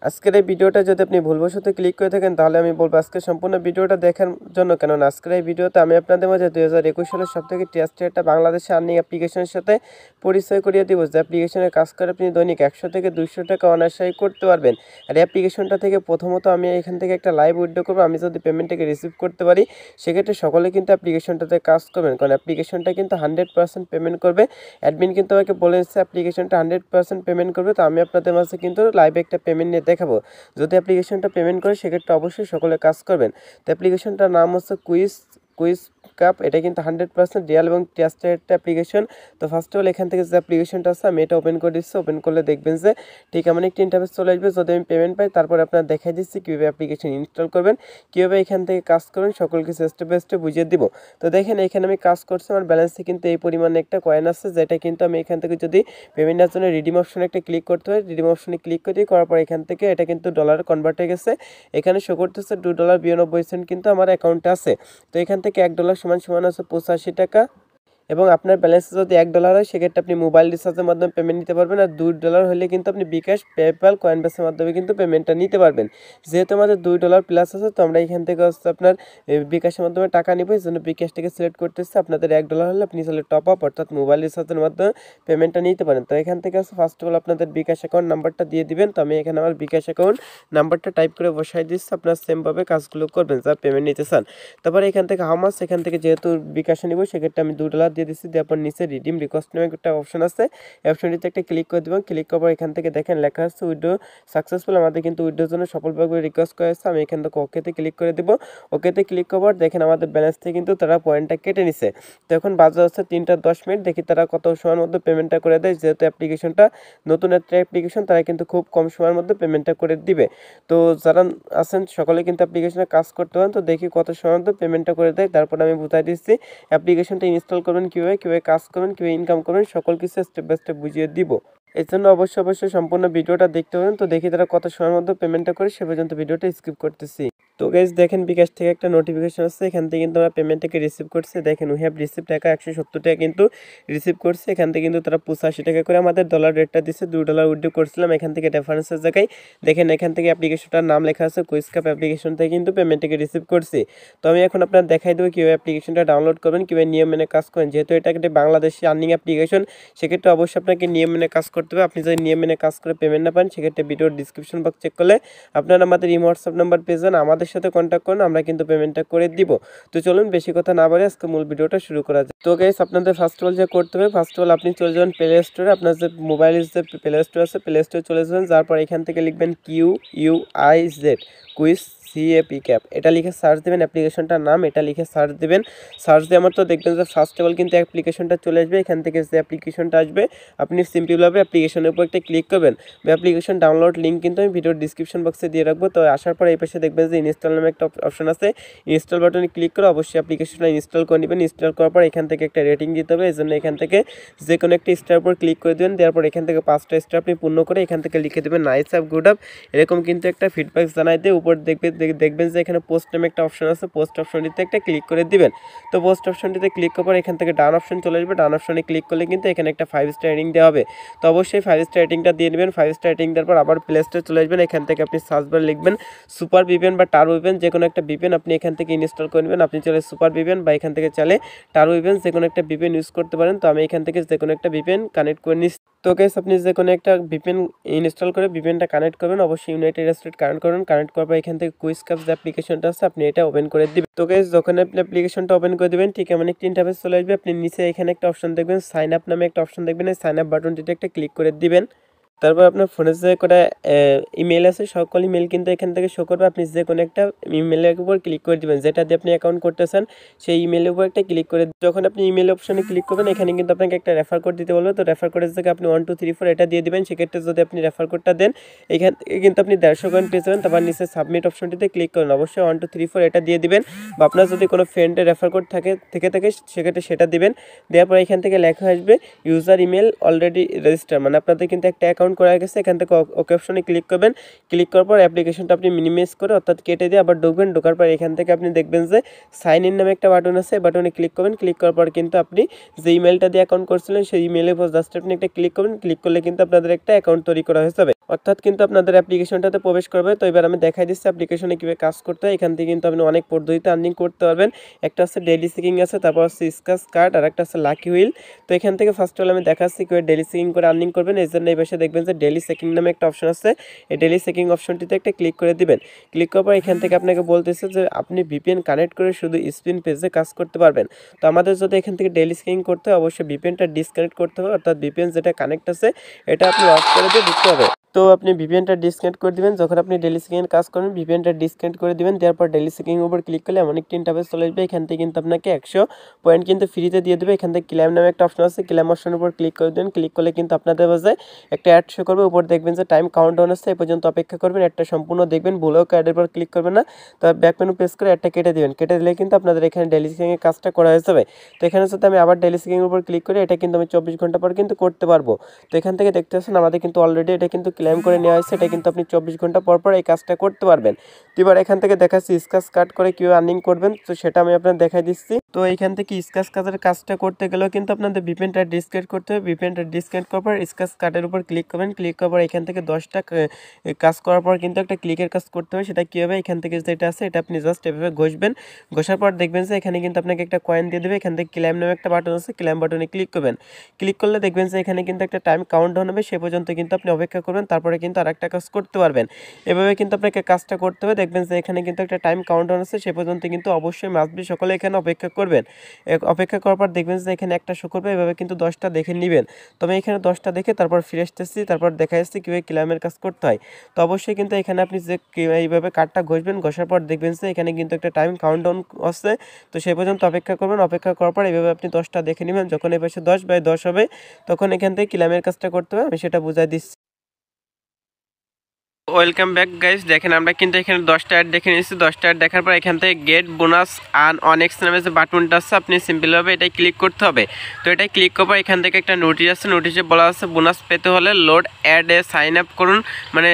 আজকের এই ভিডিওটা যদি আপনি ভুলবশত ক্লিক করে থাকেন তাহলে আমি বলবো আজকে সম্পূর্ণ ভিডিওটা দেখার জন্য, কেননা আজকের এই ভিডিওতে আমি আপনাদের মাঝে 2021 সালের সবথেকে ট্রাস্টেড একটা বাংলাদেশে আর্নিং অ্যাপ্লিকেশনের সাথে পরিচয় করিয়ে দিব, যে অ্যাপ্লিকেশনের কাজ করে আপনি দৈনিক 100 থেকে 200 টাকা অনায়াসেই করতে পারবেন। আর এই অ্যাপ্লিকেশনটা থেকে প্রথমত আমি এখান থেকে একটা লাইভ উইথড্র করবো। আমি যদি পেমেন্টটাকে রিসিভ করতে পারি সেক্ষেত্রে সকলে কিন্তু অ্যাপ্লিকেশনটাতে কাজ করবেন, কারণ অ্যাপ্লিকেশনটা কিন্তু 100% পেমেন্ট করবে। অ্যাডমিন কিন্তু আমাকে বলে দিচ্ছে অ্যাপ্লিকেশনটা 100% পেমেন্ট করবে, তো আমি আপনাদের মাঝে কিন্তু লাইভে একটা পেমেন্ট নিয়ে দেখাবো। যদি অ্যাপ্লিকেশনটা পেমেন্ট করে সেক্ষেত্রে অবশ্যই সকলে কাজ করবেন। তো অ্যাপ্লিকেশনটার নাম হচ্ছে কুইজ কুইজ কাপ। এটা কিন্তু 100% রিয়েল এবং ট্রাস্টেড একটা অ্যাপ্লিকেশন। তো ফার্স্ট অফ অল এখান থেকে যে অ্যাপ্লিকেশনটা আছে আমি এটা ওপেন করে দিচ্ছি। ওপেন করলে দেখবেন যে ঠিক এমন একটি ইন্টারফেস চলে আসবে। যদি আমি পেমেন্ট পাই তারপরে আপনার দেখাই দিচ্ছি কীভাবে অ্যাপ্লিকেশন ইনস্টল করবেন, কীভাবে এখান থেকে কাজ করবেন, সকলকে স্টেপ বাই স্টেপ বুঝিয়ে দিব। তো দেখেন এখানে আমি কাজ করছি, আমার ব্যালেন্সে কিন্তু এই পরিমাণে একটা কয়েন আছে, যেটা কিন্তু আমি এখান থেকে যদি পেমেন্টের জন্য রিডিম অপশনে একটা ক্লিক করতে হয়, রিডিম অপশনে ক্লিক করার পর এখান থেকে এটা কিন্তু ডলারে কনভার্ট হয়ে গেছে। এখানে শো করতেছে $2.92 কিন্তু আমার অ্যাকাউন্টে আছে। তো এখান থেকে $1 সমান আছে 85 টাকা। এবং আপনার ব্যালেন্সে যদি $1 হয় সেক্ষেত্রে আপনি মোবাইল রিচার্জের মাধ্যমে পেমেন্ট নিতে পারবেন। আর $2 হলে কিন্তু আপনি বিকাশ, পেপ্যাল, কয়েনবেসের মাধ্যমে কিন্তু পেমেন্টটা নিতে পারবেন। যেহেতু আমাদের $2 প্লাস আছে, তো আমরা এখান থেকে হচ্ছে আপনার বিকাশের মাধ্যমে টাকা নিব। এই জন্য বিকাশটাকে সিলেক্ট করতেছে। আপনাদের $1 হলে আপনি তাহলে টপ আপ অর্থাৎ মোবাইল রিচার্জের মাধ্যমে পেমেন্টটা নিতে পারেন। তো এখান থেকে হচ্ছে ফার্স্ট অফ অল আপনাদের বিকাশ অ্যাকাউন্ট নাম্বারটা দিয়ে দিবেন। তো আমি এখানে আমার বিকাশ অ্যাকাউন্ট নাম্বারটা টাইপ করে বসাই দিচ্ছি। আপনার সেমভাবে কাজগুলো করবেন যা পেমেন্ট নিতে চান। তারপরে এখান থেকে হামাস, এখান থেকে যেহেতু বিকাশে নিব সেক্ষেত্রে আমি $2 দিয়ে দিচ্ছি। দেওয়ার পর নিচে রিডিম রিকোয়েস্ট নামে একটা অপশন আছে, অপশনটিতে একটা ক্লিক করে দেবেন। ক্লিক করার পর এখান থেকে দেখেন লেখা আছে উইথড্র সাকসেসফুল। আমাদের কিন্তু উইথড্রোর জন্য সফলভাবে রিকোয়েস্ট করা হয়েছে। আমি এখান থেকে ওকেতে ক্লিক করে দেবো। ওকেতে ক্লিক করার পর দেখেন আমাদের ব্যালেন্স থেকে কিন্তু তারা পয়েন্টটা কেটে নিছে। তো এখন বাজে হচ্ছে 3টা 10 মিনিট, দেখি তারা কত সময়ের মধ্যে পেমেন্টটা করে দেয়। যেহেতু অ্যাপ্লিকেশনটা নতুন একটা অ্যাপ্লিকেশন, তারা কিন্তু খুব কম সময়ের মধ্যে পেমেন্টটা করে দিবে। তো যারা আছেন সকলে কিন্তু অ্যাপ্লিকেশনে কাজ করতে পারেন। তো দেখি কত সময়ের মধ্যে পেমেন্টটা করে দেয়, তারপর আমি বুঝাই দিচ্ছি অ্যাপ্লিকেশনটা ইনস্টল করবেন কীভাবে কাজ করবেন, কীভাবে ইনকাম করবেন, সকল কিছু স্টেপ বাই স্টেপ বুঝিয়ে দিব। এর জন্য অবশ্যই সম্পূর্ণ ভিডিওটা দেখতে পাবেন। তো দেখি তারা কত সময়ের মধ্যে পেমেন্টটা করে সে পর্যন্ত ভিডিওটা স্কিপ করতেছি। তো গাইস দেখেন বিকাশ থেকে একটা নোটিফিকেশন আসছে, এখান থেকে কিন্তু আমরা পেমেন্টটাকে রিসিভ করছে। দেখেন উই হ্যাভ রিসিভ টাকা 170 টাকা কিন্তু রিসিভ করছে। এখান থেকে কিন্তু তারা 85 টাকা করে আমাদের ডলার রেটটা দিচ্ছে। $2 উইথড্র করছিলাম। এখান থেকে রেফারেন্সের জায়গায় দেখেন এখান থেকে অ্যাপ্লিকেশনটার নাম লেখা আছে কুইজ কাপ। অ্যাপ্লিকেশন থেকে কিন্তু পেমেন্টটাকে রিসিভ করছি। তো আমি এখন আপনার দেখাই দেবো কীভাবে অ্যাপ্লিকেশনটা ডাউনলোড করবেন, কীভাবে নিয়ম মেনে কাজ করেন। যেহেতু এটা একটা বাংলাদেশি আর্নিং অ্যাপ্লিকেশন সেক্ষেত্রে অবশ্যই আপনাকে নিয়ম মেনে কাজ করতে হবে। আপনি যদি নিয়ম মেনে কাজ করে পেমেন্ট না পান সেক্ষেত্রে ভিডিওর ডিসক্রিপশন বক্স চেক করলে আপনারা আমাদের ইমো হোয়াটসঅ্যাপ নাম্বার পেয়ে যান, আমাদের সাথে কন্ট্যাক্ট করুন, আমরা কিন্তু পেমেন্টটা করে দিব। তো চলুন বেশি কথা না বলে আজকে মূল ভিডিওটা শুরু করা যায়। তো গাইস আপনাদের ফার্স্ট অফ অল যে করতে হবে, ফার্স্ট অফ অল আপনি চলে যাবেন প্লে স্টোরে। আপনার যে মোবাইলের যে প্লে স্টোর আছে প্লে স্টোরে চলে যাবেন, যারপর এখান থেকে লিখবেন QUIZ কুইজ CAP ক্যাপ, এটা লিখে সার্চ দেবেন। অ্যাপ্লিকেশনটার নাম এটা লিখে সার্চ দেবেন। সার্চ দিয়ে আমার তো দেখবেন যে ফার্স্ট অফ অল কিন্তু অ্যাপ্লিকেশনটা চলে আসবে। এখান থেকে যে অ্যাপ্লিকেশনটা আসবে আপনি সিম্পলভাবে অ্যাপ্লিকেশনের উপর একটা ক্লিক করবেন। অ্যাপ্লিকেশন ডাউনলোড লিঙ্ক কিন্তু আমি ভিডিওর ডিসক্রিপশন বক্সে দিয়ে রাখবো। তো আসার পর এই পাশে দেখবেন যে ইনস্টল নামে একটা অপশন আছে, ইনস্টল বাটনে ক্লিক করে অবশ্যই অ্যাপ্লিকেশনটা ইনস্টল করে নেবেন। ইনস্টল করার পর এখান থেকে একটা রেটিং দিতে হবে, এই জন্য এখান থেকে যে কোনো একটা স্টার উপর ক্লিক করে দেবেন। দেওয়ার পর এখান থেকে 5টা স্টার আপনি পূর্ণ করে এখান থেকে লিখে দেবেন নাইস অ্যাপ, গুড অ্যাপ, এরকম কিন্তু একটা ফিডব্যাক জানাই দিয়ে উপর দেখবেন যে এখানে পোস্ট নামে একটা অপশন আছে, পোস্ট অপশনটিতে একটা ক্লিক করে দিবেন। তো পোস্ট অপশনটিতে ক্লিক করার পর এখান থেকে ডান অপশন চলে আসবে, ডান অপশনে ক্লিক করলে কিন্তু এখানে একটা 5 স্টার রেটিং দেওয়া হবে। তো অবশ্যই 5 স্টার রেটিংটা দিয়ে নেবেন। 5 স্টার রেটিং দেওয়ার পর আবার প্লে স্টোরে চলে আসবেন। এখান থেকে আপনি সার্চ বার লিখবেন সুপার ভিপিএন বা টারো ভিপিএন, যে কোনো একটা ভিপিএন আপনি এখান থেকে ইনস্টল করে নেবেন। আপনি চলে সুপার ভিপিএন বা এখান থেকে চলে টারো ভিপিএন, যে কোনো একটা ভিপিএন ইউজ করতে পারেন। তো আমি এখান থেকে যে কোনো একটা ভিপিএন কানেক্ট করে নিচ্ছি। তো গাইস আপনি যে কোনো একটা ভিপিএন ইনস্টল করে ভিপিএনটা কানেক্ট করবেন, অবশ্যই ইউনাইটেড স্টেট কানেক্ট করুন। কানেক্ট করার পর এখান থেকে কুইজ কাপ যে অ্যাপ্লিকেশনটা আছে আপনি এটা ওপেন করে দিবেন। তো গাইস যখন আপনি অ্যাপ্লিকেশনটা ওপেন করে দিবেন ঠিক এমন একটা ইন্টারফেস চলে আসবে। আপনি নিচে এখানে একটা অপশন দেখবেন সাইন আপ নামে একটা অপশন দেখবেন, এই সাইন আপ বাটনটিতে একটা ক্লিক করে দিবেন। তারপর আপনার ফোনে যে কটা ইমেল আছে সকল ইমেল কিন্তু এখান থেকে শো করবে। আপনি যে কোনো একটা ইমেলের উপর ক্লিক করে দিবেন, যেটা দিয়ে আপনি অ্যাকাউন্ট করতে চান সেই ইমেলের উপর একটা ক্লিক করে যখন আপনি ইমেল অপশনে ক্লিক করবেন এখানে কিন্তু আপনাকে একটা রেফার কোড দিতে বলবে। তো রেফার কোডের জায়গায় আপনি 1234 এটা দিয়ে দিবেন। সেক্ষেত্রে যদি আপনি রেফার কোডটা দেন এখান থেকে কিন্তু আপনি 150 কয়েন পেয়ে যাবেন। তারপর নিচে সাবমিট অপশনটিতে ক্লিক করুন, অবশ্যই 1234 এটা দিয়ে দিবেন। বা আপনার যদি কোনো ফ্রেন্ডের রেফার কোড থাকে সেক্ষেত্রে সেটা দিবেন। দেওয়ার পর এখান থেকে লেখা আসবে ইউজার ইমেল অলরেডি রেজিস্টার, মানে আপনাদের কিন্তু একটা অ্যাকাউন্ট করা গেছে। এখান থেকে ওকে অপশনে ক্লিক করবেন। ক্লিক করার পর অ্যাপ্লিকেশনটা আপনি মিনিমাইজ করে অর্থাৎ কেটে দিয়ে আবার ঢুকবেন। ঢোকার পর এখান থেকে আপনি দেখবেন যে সাইন ইন নামে একটা বাটন আছে, বাটনে ক্লিক করবেন। ক্লিক করার পর কিন্তু আপনি যে ইমেলটা দিয়ে অ্যাকাউন্ট করছিলেন সেই ইমেলের উপর জাস্ট আপনি একটা ক্লিক করবেন। ক্লিক করলে কিন্তু আপনাদের একটা অ্যাকাউন্ট তৈরি করা হয়ে যাবে। অর্থাৎ কিন্তু আপনাদের অ্যাপ্লিকেশনটাতে প্রবেশ করবে। তো এবার আমি দেখাই দিচ্ছি অ্যাপ্লিকেশনে কীভাবে কাজ করতে হয়। এখান থেকে কিন্তু আপনি অনেক পদ্ধতিতে আর্নিং করতে পারবেন। একটা হচ্ছে ডেইলি সিকিং আছে, তারপর হচ্ছে স্ক্র্যাচ কার্ড, আর একটা হচ্ছে লাকি হুইল। তো এখান থেকে ফার্স্ট অল আমি দেখাচ্ছি কীভাবে ডেইলি সিকিং করে আর্নিং করবেন। এই জন্য এই পাশে দেখবেন যে ডেইলি চেকিং নামে একটা অপশন আছে। এই ডেইলি চেকিং অপশনটিতে একটা ক্লিক করে দিবেন। ক্লিক করার পর এখান থেকে আপনাকে বলতেছে যে আপনি ভিপিএন কানেক্ট করে শুধু স্পিন পেজে কাজ করতে পারবেন। তো আমাদের যদি এখান থেকে ডেইলি চেকিং করতে হয়, অবশ্যই ভিপিএনটা ডিসকানেক্ট করতে হবে, অর্থাৎ ভিপিএন যেটা কানেক্ট আছে এটা আপনি অফ করে দিয়ে ঢুকতে হবে। তো আপনি ভিপিএনটা ডিসকানেক্ট করে দিবেন। যখন আপনি ডেইলি সিকিং কাজ করবেন ভিপিএনটা ডিসকানেক্ট করে দিবেন। দেওয়ার পর ডেইলি সিকিং উপর ক্লিক করলে এমন একটি ইন্টারফেস চলে আসবে। এখান থেকে কিন্তু আপনাকে 100 পয়েন্ট কিন্তু ফ্রিতে দিয়ে দেবে। এখান থেকে ক্লেম নামে একটা অপশন আছে, ক্লেম অপশনের উপর ক্লিক করে দেবেন। ক্লিক করলে কিন্তু আপনাদের মাঝে একটা অ্যাড শো করবে। উপর দেখবেন যে টাইম কাউন্টডাউন আছে, এই পর্যন্ত অপেক্ষা করবেন। অ্যাডটা সম্পূর্ণ দেখবেন, ভুলেও অ্যাডের উপর ক্লিক করবেন না। তো ব্যাক মেনু প্রেস করে অ্যাডটা কেটে দিবেন। কেটে দিলে কিন্তু আপনাদের এখানে ডেইলি সিকিংয়ের কাজটা করা হয়ে যাবে। তো এখানে সাথে আমি আবার ডেইলি সিকিংয়ের উপর ক্লিক করি, এটা কিন্তু আমি 24 ঘন্টা পর কিন্তু করতে পারবো। তো এখান থেকে দেখতে পাচ্ছেন আমাদের কিন্তু অলরেডি এটা কিন্তু ক্লেম করে নেওয়া হয়েছে। এটা কিন্তু আপনি 24 ঘন্টা পর পর এই কাজটা করতে পারবেন। তো এবার এখান থেকে দেখাচ্ছি স্ক্র্যাচ কার্ড করে কীভাবে আর্নিং করবেন, তো সেটা আমি আপনাদের দেখাই দিচ্ছি। তো এইখান থেকে স্ক্র্যাচ কার্ডের কাজটা করতে গেলেও কিন্তু আপনাদের ভিপিএনটা ডিসকানেক্ট করতে হবে। ভিপিএনটা ডিসকানেক্ট করার পর স্ক্র্যাচ কার্ডের উপর ক্লিক করবেন। ক্লিক করার পর এখান থেকে 10টা কাজ করার পর কিন্তু একটা ক্লিকের কাজ করতে হবে। সেটা কী হবে, এখান থেকে যেটা আছে এটা আপনি জাস্ট এভাবে ঘষবেন। ঘষার পর দেখবেন যে এখানে কিন্তু আপনাকে একটা কয়েন দিয়ে দেবে। এখান থেকে ক্লেম নামে একটা বাটন আছে, ক্লেম বাটনে ক্লিক করবেন। ক্লিক করলে দেখবেন যে এখানে কিন্তু একটা টাইম কাউন্টডাউন হবে, সে পর্যন্ত কিন্তু আপনি অপেক্ষা করবেন। তারপরে কিন্তু আরেকটা কাজ করতে পারবেন। এভাবে কিন্তু আপনাকে কাজটা করতে হবে। দেখবেন যে এখানে কিন্তু একটা টাইম কাউন্টডাউন আছে, সে পর্যন্ত কিন্তু অবশ্যই মাসবি সকলে এখানে অপেক্ষা করবেন। অপেক্ষা করার পর দেখবেন যে এখানে একটা শো করবে, এভাবে কিন্তু 10টা দেখে নেবেন। তবে এখানে 10টা দেখে তারপর ফিরে আসতেছি, তারপর দেখা যাচ্ছে কীভাবে ক্লেমের কাজ করতে হয়। তো অবশ্যই কিন্তু এখানে আপনি যে এইভাবে কার্ডটা ঘষবেন, ঘষার পর দেখবেন যে এখানে কিন্তু একটা টাইম কাউন্টডাউন আছে। তো সে পর্যন্ত অপেক্ষা করবেন। অপেক্ষা করার পর এইভাবে আপনি 10টা দেখে নেবেন। যখন এই পাশে 10/10 হবে তখন এখান থেকে ক্লেমের কাজটা করতে হবে, আমি সেটা বুঝাই দিচ্ছি। ওয়েলকাম ব্যাক গাইস, দেখেন আমরা কিন্তু এখানে 10টা অ্যাড দেখে নিয়েছি। 10টা অ্যাড দেখার পর এখান থেকে gate bonus earn on x নামে যে বাটনটা আছে আপনি সিম্পলভাবে এটাই ক্লিক করতে হবে। তো এটাই ক্লিক করার পর এখান থেকে একটা নোটিশ আছে, নোটিশে বলা আছে বোনাস পেতে হলে লোড অ্যাড এ সাইন আপ করুন, মানে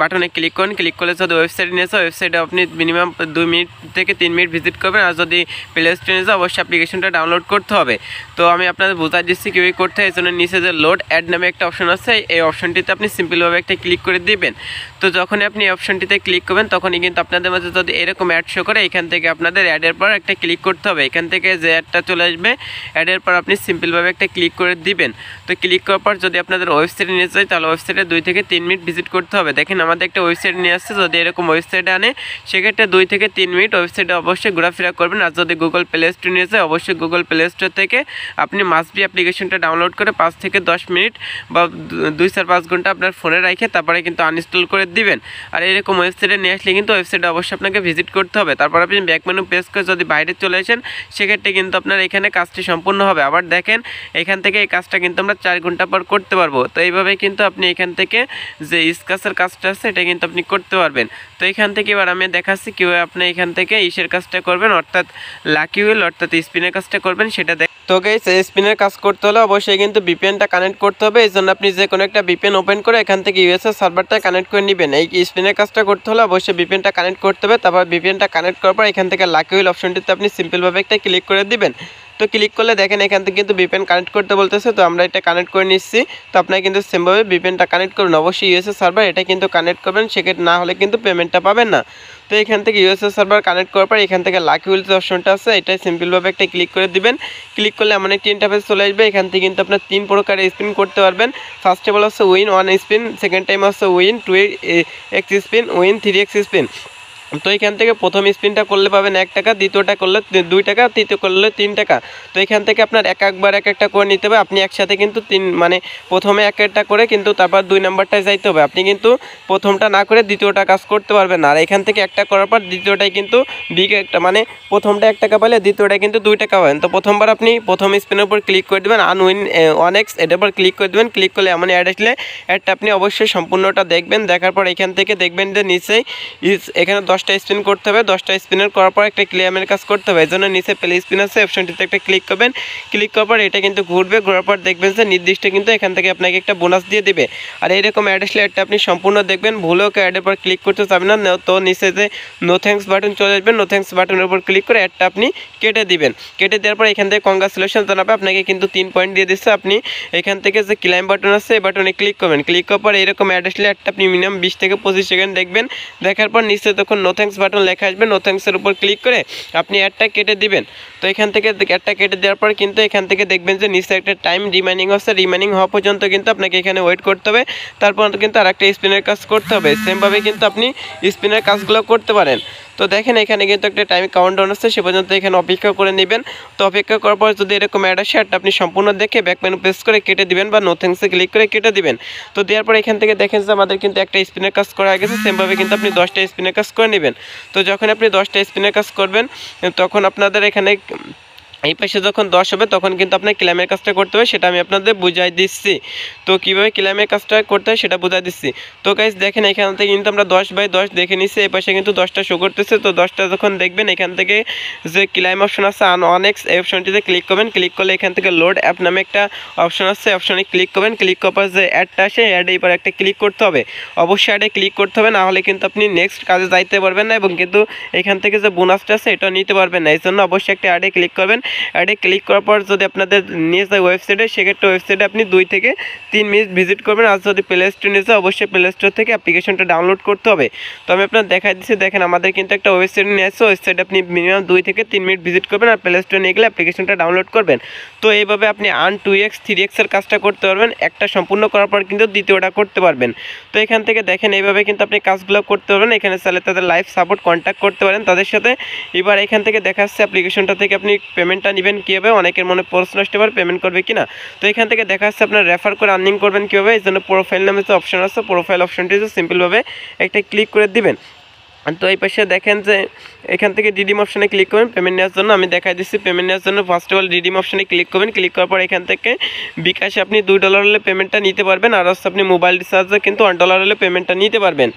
বাটনে ক্লিক করুন। ক্লিক করলে যদি ওয়েবসাইট নিয়েছে ওয়েবসাইটে আপনি মিনিমাম 2 মিনিট থেকে 3 মিনিট ভিজিট করবেন। আর যদি প্লে স্টোরে নিয়েছে অবশ্যই অ্যাপ্লিকেশনটা ডাউনলোড করতে হবে। তো আমি আপনাদের বোঝাই দিচ্ছি কীভাবে করতে হয়। এই জন্য নিচে যে লোড অ্যাড নামে একটা অপশন আছে, এই অপশনটিতে আপনি সিম্পলভাবে একটা ক্লিক করে দিবেন। তো যখনই আপনি অপশনটিতে ক্লিক করবেন তখনই কিন্তু আপনাদের মাঝে যদি এরকম অ্যাড শো করে, এখান থেকে আপনাদের অ্যাডের পর একটা ক্লিক করতে হবে। এখান থেকে যে অ্যাডটা চলে আসবে অ্যাডের পর আপনি সিম্পলভাবে একটা ক্লিক করে দিবেন। তো ক্লিক করার পর যদি আপনাদের ওয়েবসাইটে নিয়ে যায় তাহলে ওয়েবসাইটে 2 থেকে 3 মিনিট ভিজিট করতে হবে। দেখেন আমাদের একটা ওয়েবসাইট নিয়ে আসছে, যদি এরকম ওয়েবসাইটে আনে সেক্ষেত্রে 2 থেকে 3 মিনিট ওয়েবসাইটে অবশ্যই ঘোরাফেরা করবেন। আর যদি গুগল প্লে স্টোর নিয়ে যায় অবশ্যই গুগল প্লে স্টোর থেকে আপনি মাসবি অ্যাপ্লিকেশনটা ডাউনলোড করে 5 থেকে 10 মিনিট বা 2-4-5 ঘন্টা আপনার ফোনে রেখে তারপরে কিন্তু আনইনস্টল করে দিবেন। আর এরকম ওয়েবসাইটে নিয়ে আসলে কিন্তু ওয়েবসাইটে অবশ্যই আপনাকে ভিজিট করতে হবে। তারপর আপনি ব্যাক মেনু প্রেস করে যদি বাইরে চলে আসেন সেক্ষেত্রে কিন্তু আপনার এখানে কাজটি সম্পূর্ণ হবে। আবার দেখেন এখান থেকে এই কাজটা কিন্তু আমরা 4 ঘন্টা পর করতে পারবো। তো এইভাবে কিন্তু আপনি এখান থেকে যে স্ক্র্যাচের কাজটা আছে এটা কিন্তু আপনি করতে পারবেন। তো এখান থেকে এবার আমি দেখাচ্ছি কীভাবে আপনি এখান থেকে ইসের কাজটা করবেন, অর্থাৎ লাকি হুইল অর্থাৎ স্পিনের কাজটা করবেন সেটা দেখ। তো গাইস স্পিনের কাজ করতে হলে অবশ্যই কিন্তু ভিপিএনটা কানেক্ট করতে হবে। এই জন্য আপনি যে কোনো একটা ভিপিএন ওপেন করে এখান থেকে ইউএসএর সার্ভারটা কানেক্ট করে নেবেন। এই স্পিনের কাজটা করতে হলে অবশ্যই ভিপিএনটা কানেক্ট করতে হবে। তারপর ভিপিএনটা কানেক্ট করার পর এখান থেকে লাকি হুইল অপশনটিতে আপনি সিম্পলভাবে একটা ক্লিক করে দিবেন। তো ক্লিক করলে দেখেন এখান থেকে কিন্তু ভিপিএন কানেক্ট করতে বলতেছে, তো আমরা এটা কানেক্ট করে নিচ্ছি। তো আপনারা কিন্তু সেমভাবে ভিপিএনটা কানেক্ট করুন। অবশ্যই ইউএসএ সার্ভার এটা কিন্তু কানেক্ট করবেন, সেক্ষেত্রে না হলে কিন্তু পেমেন্টটা পাবেন না। তো এখান থেকে ইউএসএ সার্ভার কানেক্ট করার পর এখান থেকে লাকি হুইল যে অপশনটা আছে এটাই সিম্পলভাবে একটা ক্লিক করে দিবেন। ক্লিক করলে এমন একটি ইন্টারফেস চলে আসবে। এখান থেকে কিন্তু আপনার 3 প্রকারের স্পিন করতে পারবেন। ফার্স্ট অফ অল হচ্ছে উইন 1 স্পিন, সেকেন্ড টাইম হচ্ছে win 2x spin, win 3x spin. তো এখান থেকে প্রথম স্পিনটা করলে পাবেন 1 টাকা, দ্বিতীয়টা করলে 2 টাকা, তৃতীয় করলে 3 টাকা। তো এখান থেকে আপনার একবার এক একটা করে নিতে হবে। আপনি একসাথে কিন্তু মানে প্রথমে এক একটা করে কিন্তু তারপর 2 নাম্বারটায় যাইতে হবে। আপনি কিন্তু প্রথমটা না করে দ্বিতীয়টা কাজ করতে পারবেন না। আর এখান থেকে একটা করার পর দ্বিতীয়টাই কিন্তু বিগ একটা, মানে প্রথমটা 1 টাকা পেলে দ্বিতীয়টায় কিন্তু 2 টাকা পাবেন। তো প্রথমবার আপনি প্রথম স্পিনের উপর ক্লিক করে দেবেন, আনউইন 1x এটার উপর ক্লিক করে দেবেন। ক্লিক করলে এমন অ্যাড আসলে অ্যাডটা আপনি অবশ্যই সম্পূর্ণটা দেখবেন। দেখার পর এখান থেকে দেখবেন যে নিচেই এখানে 10 10টা স্পিন করতে হবে। 10টা স্পিনের করার পর একটা ক্লেমের কাজ করতে হবে। এই জন্য নিচে প্লে স্পিন আছে, অপশনটিতে একটা ক্লিক করবেন। ক্লিক করার পর এটা কিন্তু ঘুরবে, ঘোরার পর দেখবেন যে নির্দিষ্ট কিন্তু এখান থেকে আপনাকে একটা বোনাস দিয়ে দেবে। আর এইরকম অ্যাড আসলে অ্যাডটা আপনি সম্পূর্ণ দেখবেন, ভুলেও অ্যাডের পর ক্লিক করতে চাবেন না। তো নিচে যে নো থ্যাঙ্কস বাটন চলে আসবেন, নো থ্যাঙ্কস বাটনের উপর ক্লিক করে অ্যাডটা আপনি কেটে দিবেন। কেটে দেওয়ার পর এখান থেকে কংগ্রাচুলেশন জানাবে, আপনাকে কিন্তু 3 পয়েন্ট দিয়ে দিচ্ছে। আপনি এখান থেকে যে ক্লাইম বাটন আছে এই বাটনে ক্লিক করবেন। ক্লিক করার পর এরকম অ্যাড আসলে অ্যাডটা আপনি মিনিমাম 20 থেকে 25 সেকেন্ড দেখবেন। দেখার পর নিচে তখন নো থ্যাঙ্কস বাটন লেখা আসবে, নো থ্যাঙ্কসের উপর ক্লিক করে আপনি অ্যাডটা কেটে দিবেন। তো এখান থেকে অ্যাডটা কেটে দেওয়ার পর কিন্তু এখান থেকে দেখবেন যে নিচে একটা টাইম রিমাইনিং হচ্ছে, রিমাইনিং হওয়া পর্যন্ত কিন্তু আপনাকে এখানে ওয়েট করতে হবে। তারপর কিন্তু আর একটা স্পিনের কাজ করতে হবে। সেমভাবে কিন্তু আপনি স্পিনের কাজগুলো করতে পারেন। তো দেখেন এখানে কিন্তু একটা টাইম কাউন্টডাউন আছে, সে পর্যন্ত এখানে অপেক্ষা করে নেবেন। তো অপেক্ষা করার পর যদি এরকম অ্যাড আসে অ্যাডটা আপনি সম্পূর্ণ দেখে ব্যাক মেনু প্রেস করে কেটে দিবেন বা নো থ্যাঙ্কসে ক্লিক করে কেটে দিবেন। তো দেওয়ার পর এখান থেকে দেখেন যে আমাদের কিন্তু একটা স্পিনের কাজ করা গেছে। সেমভাবে কিন্তু আপনি 10টা স্পিনের কাজ করে নেবেন। তো যখন আপনি 10টা স্পিনের কাজ করবেন তখন আপনাদের এখানে এই পাশে যখন 10 হবে তখন কিন্তু আপনার ক্লেমের কাজটা করতে হবে, সেটা আমি আপনাদের বুঝাই দিচ্ছি। তো কীভাবে ক্লেমের কাজটা করতে হয় সেটা বুঝাই দিচ্ছি। তো গাইস দেখেন এখান থেকে কিন্তু আমরা 10/10 দেখে নিচ্ছি, এই পাশে কিন্তু 10টা শো করতেছে। তো 10টা যখন দেখবেন এখান থেকে যে ক্লেম অপশন আছে অনেক্স, এই অপশনটিতে ক্লিক করবেন। ক্লিক করলে এখান থেকে লোড অ্যাপ নামে একটা অপশন আছে, অপশনে ক্লিক করবেন। ক্লিক করার পর যে অ্যাডটা আসে অ্যাডে এবার একটা ক্লিক করতে হবে, অবশ্যই অ্যাডে ক্লিক করতে হবে, না হলে কিন্তু আপনি নেক্সট কাজে যাইতে পারবেন না এবং কিন্তু এখান থেকে যে বোনাসটা আছে এটা নিতে পারবেন না। এই জন্য অবশ্যই একটা অ্যাডে ক্লিক করবেন। অ্যাডে ক্লিক করার পর যদি আপনাদের নিয়ে যায় ওয়েবসাইটে, সেক্ষেত্রে ওয়েবসাইটে আপনি 2 থেকে 3 মিনিট ভিজিট করবেন। আর যদি প্লে স্টোর নিয়ে যায় অবশ্যই প্লে স্টোর থেকে অ্যাপ্লিকেশনটা ডাউনলোড করতে হবে। তো আমি আপনার দেখাই দিচ্ছি, দেখেন আমাদের কিন্তু একটা ওয়েবসাইট নিয়ে আসছে, ওয়েবসাইটে আপনি মিনিমাম 2 থেকে 3 মিনিট ভিজিট করবেন আর প্লে স্টোরে নিয়ে গেলে অ্যাপ্লিকেশনটা ডাউনলোড করবেন। তো এইভাবে আপনি আর্ন 2x 3x এর কাজটা করতে পারবেন। একটা সম্পূর্ণ করার পর কিন্তু দ্বিতীয়টা করতে পারবেন। তো এখান থেকে দেখেন এইভাবে কিন্তু আপনি কাজগুলো করতে পারবেন। এখানে চাইলে তাদের লাইভ সাপোর্ট কন্ট্যাক্ট করতে পারেন তাদের সাথে। এবার এখান থেকে দেখাচ্ছে অ্যাপ্লিকেশনটা থেকে আপনি পেমেন্টটা নেবেন কীভাবে, অনেকের মনে প্রশ্ন আসতে পারে পেমেন্ট করবে কিনা। তো এখান থেকে দেখা যাচ্ছে আপনার রেফার করে আর্নিং করবেন কীভাবে, এই জন্য প্রোফাইল নামে যে অপশন আছে প্রোফাইল অপশনটি সিম্পলভাবে একটা ক্লিক করে দিবেন। তো এই পাশে দেখেন যে এখান থেকে রিডিম অপশনে ক্লিক করবেন পেমেন্ট নেওয়ার জন্য। আমি দেখাই দিচ্ছি পেমেন্ট নেওয়ার জন্য ফার্স্ট অফ অল রিডিম অপশনে ক্লিক করবেন। ক্লিক করার পর এখান থেকে বিকাশে আপনি $2 হলে পেমেন্টটা নিতে পারবেন, আর হচ্ছে আপনি মোবাইল রিচার্জে কিন্তু $1 হলে পেমেন্টটা নিতে পারবেন।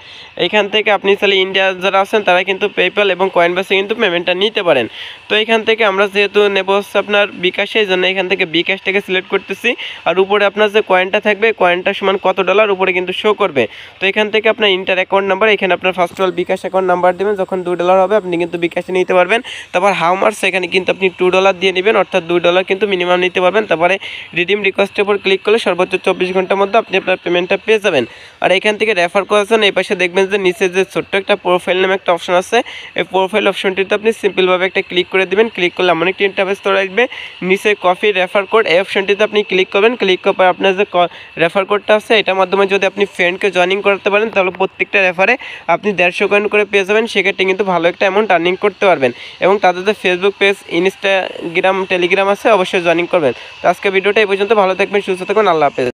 এখান থেকে আপনি চাইলে ইন্ডিয়া যারা আছেন তারা কিন্তু পেপ্যাল এবং কয়েনবেসে কিন্তু পেমেন্টটা নিতে পারেন। তো এখান থেকে আমরা যেহেতু নেব হচ্ছে আপনার বিকাশে, এই জন্য এখান থেকে বিকাশটাকে সিলেক্ট করতেছি। আর উপরে আপনার যে কয়েনটা থাকবে কয়েনটা সমান কত ডলার উপরে কিন্তু শো করবে। তো এখান থেকে আপনার ইন্টার অ্যাকাউন্ট নাম্বার, এখানে আপনার first of all bKash number দেবেন। যখন $2 হবে আপনি কিন্তু বিকাশে নিতে পারবেন। তারপর হাউ মার্চ, সেখানে কিন্তু আপনি $2 দিয়ে নেবেন, অর্থাৎ $2 কিন্তু মিনিমাম নিতে পারবেন। তারপরে রিডিম রিকোয়েস্টের উপর ক্লিক করলে সর্বোচ্চ 24 ঘন্টার মধ্যে আপনি আপনার পেমেন্টটা পেয়ে যাবেন। আর এখান থেকে রেফার করেছেন এই পাশে দেখবেন যে নিচে যে ছোট্ট একটা প্রোফাইল নামে একটা অপশন আছে, এই প্রোফাইল অপশনটিতে আপনি সিম্পলভাবে একটা ক্লিক করে দেবেন। ক্লিক করলে এমন একটি ইন্টারফেস চলে আসবে, নিচে কপি রেফার কোড এই অপশনটিতে আপনি ক্লিক করবেন। ক্লিক করার পর আপনার যে রেফার কোডটা আছে এটার মাধ্যমে যদি আপনি ফ্রেন্ডকে জয়েনিং করতে পারেন তাহলে প্রত্যেকটা রেফারে আপনি 150 কয়েন করে পেয়ে যাবেন। সেক্ষেত্রে কিন্তু ভালো একটা অ্যামাউন্ট আর্নিং করতে পারবেন এবং তাদের যে ফেসবুক পেজ, ইনস্টাগ্রাম, টেলিগ্রাম আছে অবশ্যই জয়েনিং করবেন। তো আজকে ভিডিওটা এই পর্যন্ত, ভালো থাকবেন, সুস্থ থাকবেন, আল্লাহ হাফেজ।